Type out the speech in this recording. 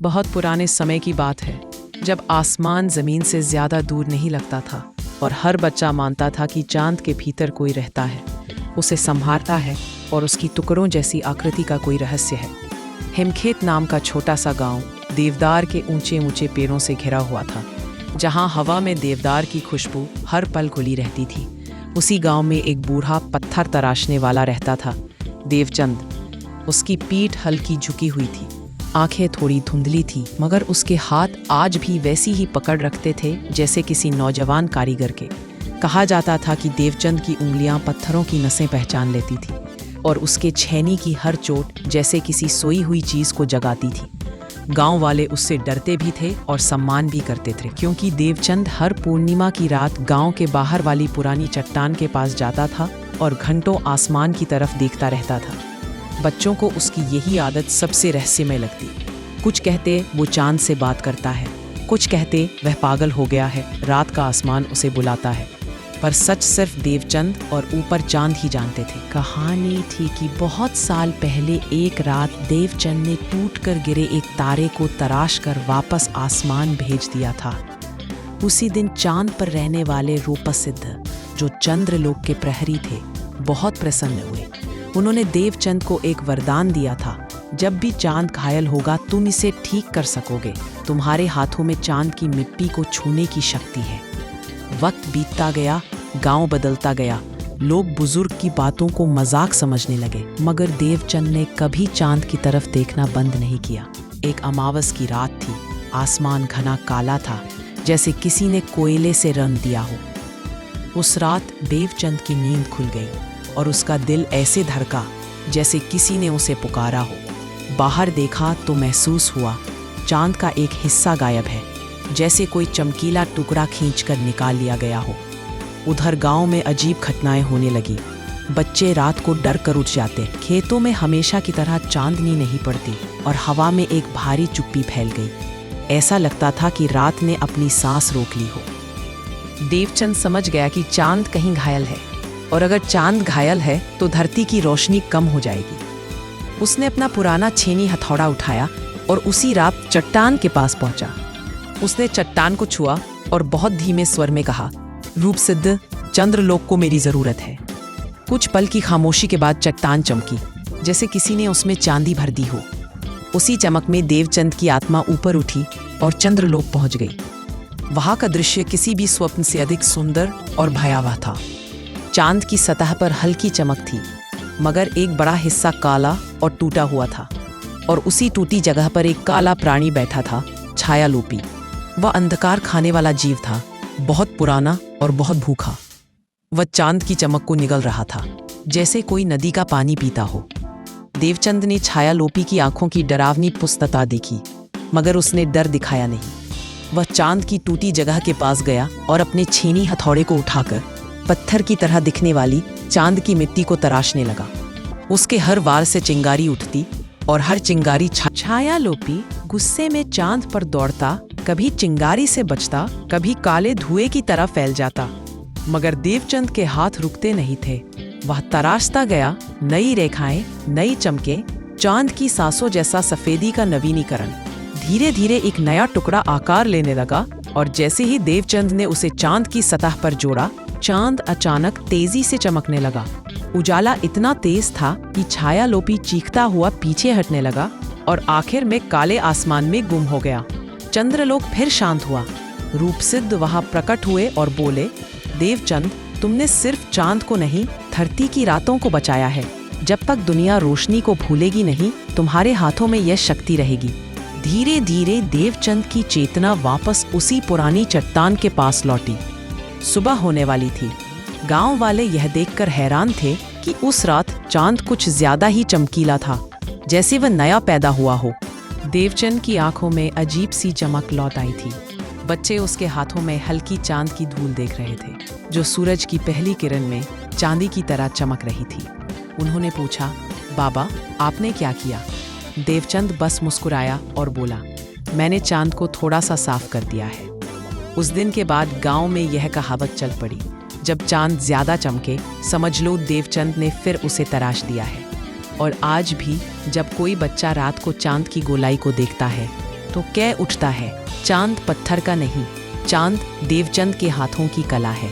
बहुत पुराने समय की बात है, जब आसमान ज़मीन से ज़्यादा दूर नहीं लगता था और हर बच्चा मानता था कि चांद के भीतर कोई रहता है, उसे संभालता है और उसकी टुकड़ों जैसी आकृति का कोई रहस्य है। हिमखेत नाम का छोटा सा गांव देवदार के ऊंचे ऊंचे पेड़ों से घिरा हुआ था, जहां हवा में देवदार की खुशबू हर पल घुली रहती थी। उसी गांव में एक बूढ़ा पत्थर तराशने वाला रहता था, देवचंद। उसकी पीठ हल्की झुकी हुई थी, आंखें थोड़ी धुंधली थी, मगर उसके हाथ आज भी वैसी ही पकड़ रखते थे जैसे किसी नौजवान कारीगर के। कहा जाता था कि देवचंद की उंगलियां पत्थरों की नसें पहचान लेती थी और उसके छेनी की हर चोट जैसे किसी सोई हुई चीज को जगाती थी। गांव वाले उससे डरते भी थे और सम्मान भी करते थे, क्योंकि देवचंद हर पूर्णिमा की रात गांव के बाहर वाली पुरानी चट्टान के पास जाता था और घंटों आसमान की तरफ देखता रहता था। बच्चों को उसकी यही आदत सबसे रहस्यमय लगती। कुछ कहते वो चांद से बात करता है, कुछ कहते वह पागल हो गया है, रात का आसमान उसे बुलाता है। पर सच सिर्फ देवचंद और ऊपर चांद ही जानते थे। कहानी थी कि बहुत साल पहले एक रात देवचंद ने टूटकर गिरे एक तारे को तराश कर वापस आसमान भेज दिया था। उसी दिन चांद पर रहने वाले रूपसिद्ध, जो चंद्रलोक के प्रहरी थे, बहुत प्रसन्न हुए। उन्होंने देवचंद को एक वरदान दिया था, जब भी चांद घायल होगा तुम इसे ठीक कर सकोगे। तुम्हारे हाथों में चांद की मिट्टी को छूने की शक्ति है। वक्त बीतता गया, गांव बदलता गया, लोग बुजुर्ग की बातों को मजाक समझने लगे, मगर देवचंद ने कभी चांद की तरफ देखना बंद नहीं किया। एक अमावस की रात थी, आसमान घना काला था, जैसे किसी ने कोयले से रंग दिया हो। उस रात देवचंद की नींद खुल गई और उसका दिल ऐसे धड़का जैसे किसी ने उसे पुकारा हो। बाहर देखा तो महसूस हुआ चांद का एक हिस्सा गायब है, जैसे कोई चमकीला टुकड़ा खींचकर निकाल लिया गया हो। उधर गांव में अजीब घटनाएं होने लगी। बच्चे रात को डर कर उठ जाते, खेतों में हमेशा की तरह चांदनी नहीं पड़ती और हवा में एक भारी चुप्पी फैल गई। ऐसा लगता था कि रात ने अपनी सांस रोक ली हो। देवचंद समझ गया कि चांद कहीं घायल है, और अगर चांद घायल है तो धरती की रोशनी कम हो जाएगी। उसने अपना पुराना छेनी हथौड़ा उठाया और उसी रात चट्टान के पास पहुंचा। उसने चट्टान को छुआ और बहुत धीमे स्वर में कहा, रूपसिद्ध, चंद्रलोक को मेरी जरूरत है। कुछ पल की खामोशी के बाद चट्टान चमकी, जैसे किसी ने उसमें चांदी भर दी हो। उसी चमक में देवचंद की आत्मा ऊपर उठी और चंद्रलोक पहुंच गई। वहां का दृश्य किसी भी स्वप्न से अधिक सुंदर और भयावह था। चांद की सतह पर हल्की चमक थी, मगर एक बड़ा हिस्सा काला और टूटा हुआ था, और उसी टूटी जगह पर एक काला प्राणी बैठा था, छायालोपी। वह अंधकार खाने वाला जीव था, बहुत पुराना और बहुत भूखा। वह चांद की चमक को निगल रहा था, जैसे कोई नदी का पानी पीता हो। देवचंद ने छायालोपी की आंखों की डरावनी पुस्तता देखी, मगर उसने डर दिखाया नहीं। वह चांद की टूटी जगह के पास गया और अपने छेनी हथौड़े को उठाकर पत्थर की तरह दिखने वाली चांद की मिट्टी को तराशने लगा। उसके हर वार से चिंगारी उठती और हर चिंगारी छायालोपी गुस्से में चांद पर दौड़ता, कभी चिंगारी से बचता, कभी काले धुएं की तरह फैल जाता। मगर देवचंद के हाथ रुकते नहीं थे। वह तराशता गया, नई रेखाएं, नई चमके, चांद की सांसों जैसा सफेदी का नवीनीकरण। धीरे धीरे एक नया टुकड़ा आकार लेने लगा, और जैसे ही देवचंद ने उसे चांद की सतह पर जोड़ा, चांद अचानक तेजी से चमकने लगा। उजाला इतना तेज था कि छायालोपी चीखता हुआ पीछे हटने लगा और आखिर में काले आसमान में गुम हो गया। चंद्रलोक फिर शांत हुआ। रूपसिद्ध वहां प्रकट हुए और बोले, देवचंद, तुमने सिर्फ चांद को नहीं, धरती की रातों को बचाया है। जब तक दुनिया रोशनी को भूलेगी नहीं, तुम्हारे हाथों में यह शक्ति रहेगी। धीरे धीरे देवचंद की चेतना वापस उसी पुरानी चट्टान के पास लौटी। सुबह होने वाली थी। गांव वाले यह देखकर हैरान थे कि उस रात चांद कुछ ज्यादा ही चमकीला था, जैसे वह नया पैदा हुआ हो। देवचंद की आंखों में अजीब सी चमक लौट आई थी। बच्चे उसके हाथों में हल्की चांद की धूल देख रहे थे, जो सूरज की पहली किरण में चांदी की तरह चमक रही थी। उन्होंने पूछा, बाबा, आपने क्या किया? देवचंद बस मुस्कुराया और बोला, मैंने चांद को थोड़ा सा साफ कर दिया है। उस दिन के बाद गांव में यह कहावत चल पड़ी, जब चांद ज्यादा चमके, समझ लो देवचंद ने फिर उसे तराश दिया है। और आज भी जब कोई बच्चा रात को चांद की गोलाई को देखता है, तो कह उठता है, चांद पत्थर का नहीं, चांद देवचंद के हाथों की कला है।